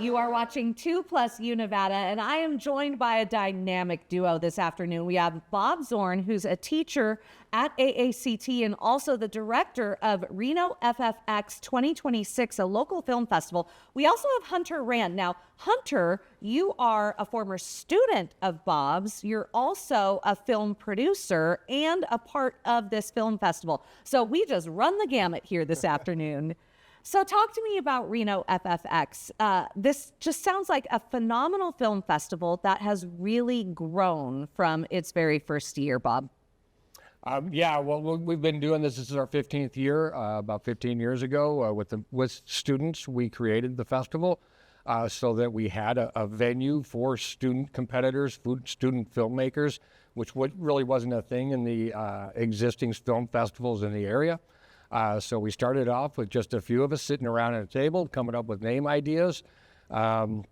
You are watching 2+U Nevada, and I am joined by a dynamic duo this afternoon. We have Bob Zorn, who's a teacher at AACT and also the director of Reno FFX 2026, a local film festival. We also have Hunter Rand. Now, Hunter, you are a former student of Bob's. You're also a film producer and a part of this film festival. So we just run the gamut here this afternoon. So talk to me about Reno FFX. This just sounds like a phenomenal film festival that has really grown from its very first year, Bob. Yeah, well, we've been doing this. This is our 15th year. About 15 years ago, with students, we created the festival so that we had a venue for student competitors, student filmmakers, which really wasn't a thing in the existing film festivals in the area. So we started off with just a few of us sitting around at a table, coming up with name ideas. And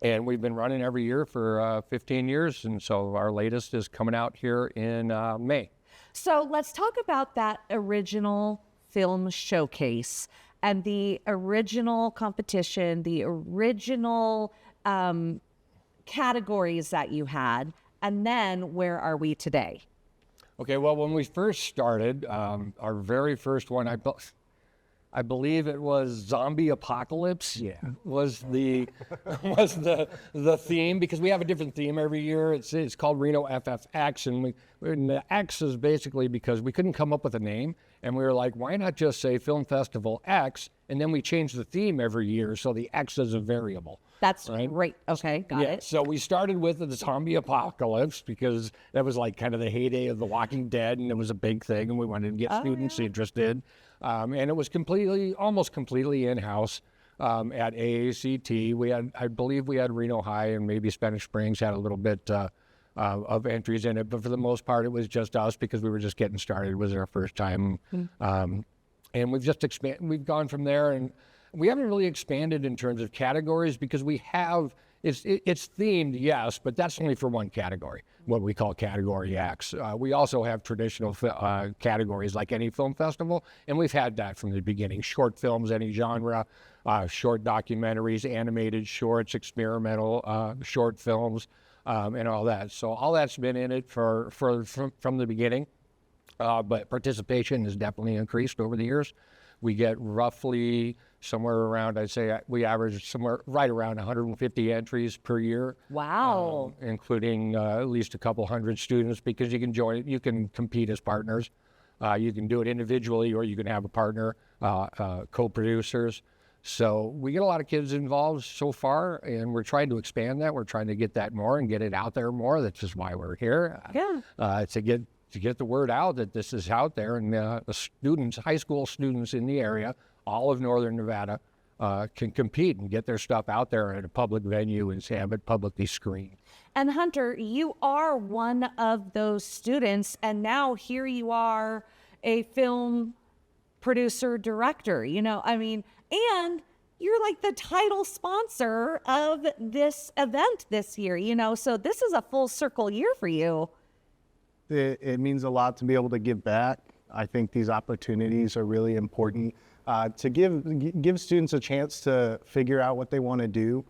we've been running every year for 15 years. And so our latest is coming out here in May. So let's talk about that original film showcase and the original competition, the original categories that you had. And then where are we today? Okay, well, when we first started, our very first one, I believe it was zombie apocalypse. Yeah, was the theme, because we have a different theme every year. It's called Reno FFX, and the X is basically because we couldn't come up with a name, and we were like, why not just say Film Festival X, and then we change the theme every year, so the X is a variable. That's right. Okay, got it. So we started with the zombie apocalypse because that was like kind of the heyday of The Walking Dead, and it was a big thing, and we wanted to get students interested. And it was almost completely in-house at AACT. I believe we had Reno High and maybe Spanish Springs had a little bit of entries in it, but for the most part, it was just us because we were just getting started. It was our first time. And we've just we've gone from there, and we haven't really expanded in terms of categories because we have, it's themed, yes, but that's only for one category, what we call categoryX. We also have traditional categories like any film festival, and we've had that from the beginning. Short films, any genre, short documentaries, animated shorts, experimental short films, and all that. So all that's been in it from the beginning, but participation has definitely increased over the years. We get roughly somewhere around, I'd say we average somewhere right around 150 entries per year. Wow. Including at least a couple hundred students, because you can join, you can compete as partners. You can do it individually, or you can have a partner, co-producers. So we get a lot of kids involved so far, and we're trying to expand that. We're trying to get that more and get it out there more. That's just why we're here. Yeah. To get the word out that this is out there, and the students, high school students in the area, all of Northern Nevada, can compete and get their stuff out there at a public venue and have it publicly screened. And Hunter, you are one of those students, and now here you are, a film producer, director, and you're like the title sponsor of this event this year, so this is a full circle year for you. It means a lot to be able to give back. I think these opportunities are really important to give students a chance to figure out what they want to do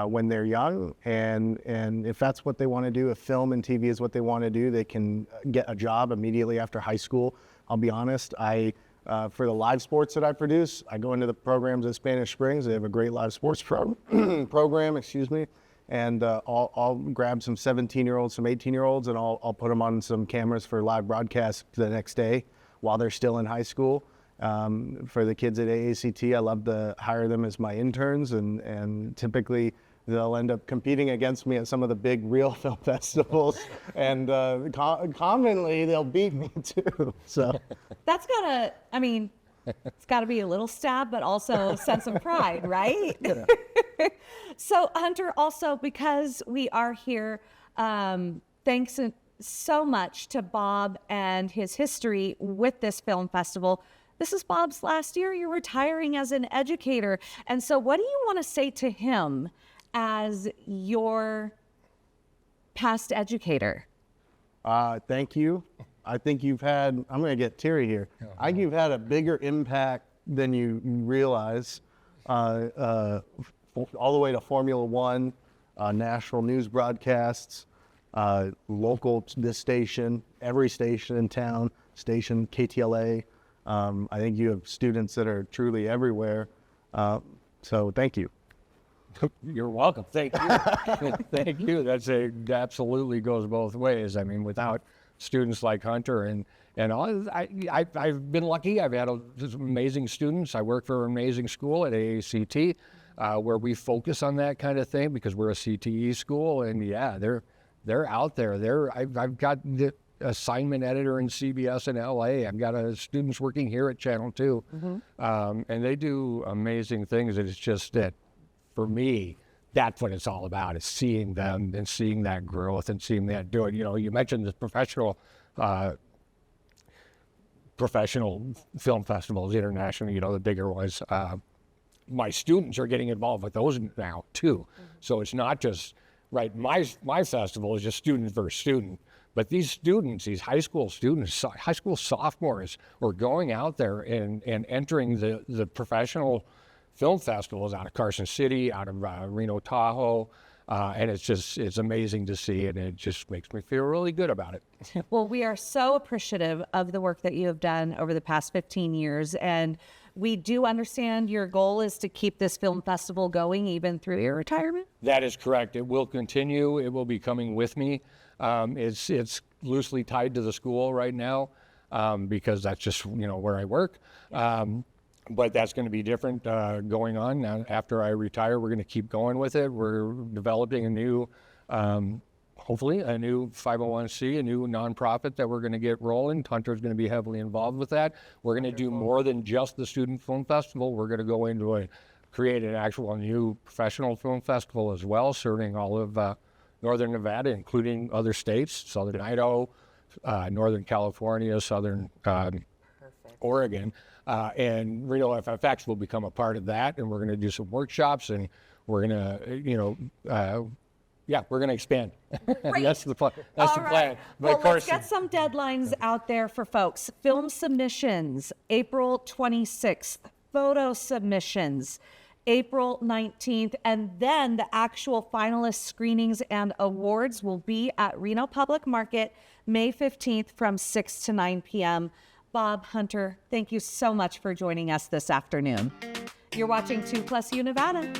when they're young, and if that's what they want to do, if film and TV is what they want to do, they can get a job immediately after high school. I'll be honest, for the live sports that I produce, I go into the programs at Spanish Springs. They have a great live sports program, and I'll grab some 17-year-olds, some 18-year-olds, and I'll put them on some cameras for live broadcast the next day while they're still in high school. For the kids at AACT, I love to hire them as my interns, and typically they'll end up competing against me at some of the big real film festivals, and commonly they'll beat me too. So that's it's got to be a little stab, but also a sense of pride, right? Yeah. So Hunter, also, because we are here, thanks so much to Bob and his history with this film festival. This is Bob's last year. You're retiring as an educator. And so what do you want to say to him as your past educator? Thank you. I think you've had, I'm going to get teary here. I think you've had a bigger impact than you realize all the way to Formula One, national news broadcasts, local to this station, every station in town, station KTLA. I think you have students that are truly everywhere. So thank you. You're welcome. Thank you. Thank you. That absolutely goes both ways. I mean, without students like Hunter and all, I've been lucky. I've had just amazing students. I work for an amazing school at AACT, where we focus on that kind of thing because we're a CTE school. And yeah, they're out there. I've got the assignment editor in CBS in LA. I've got students working here at Channel 2, and they do amazing things. And it's just that, for me, that's what it's all about, is seeing them and seeing that growth and seeing that do it. You know, you mentioned the professional film festivals internationally, you know, the bigger ones. My students are getting involved with those now too. So it's not just, right, my festival is just student versus student, but these students, these high school students, high school sophomores, are going out there and entering the professional film festivals out of Carson City, out of Reno, Tahoe, and it's amazing to see, and it just makes me feel really good about it. Well, we are so appreciative of the work that you have done over the past 15 years, and we do understand your goal is to keep this film festival going even through your retirement? That is correct. It will continue. It will be coming with me. It's loosely tied to the school right now, because that's just, you know, where I work. But that's going to be different going on. Now, after I retire, we're going to keep going with it. We're developing a new, hopefully, a new 501c, a new nonprofit that we're going to get rolling. Hunter's going to be heavily involved with that. We're going to do more than just the Student Film Festival. We're going to go into create an actual new professional film festival as well, serving all of Northern Nevada, including other states, Southern Idaho, Northern California, Southern Oregon. And Reno FFX will become a part of that, and we're going to do some workshops, and we're going to, we're going to expand. That's the plan. That's the plan. But well, let's get some deadlines out there for folks. Film submissions, April 26th. Photo submissions, April 19th. And then the actual finalist screenings and awards will be at Reno Public Market, May 15th from 6 to 9 p.m. Bob, Hunter, thank you so much for joining us this afternoon. You're watching 2+U Nevada.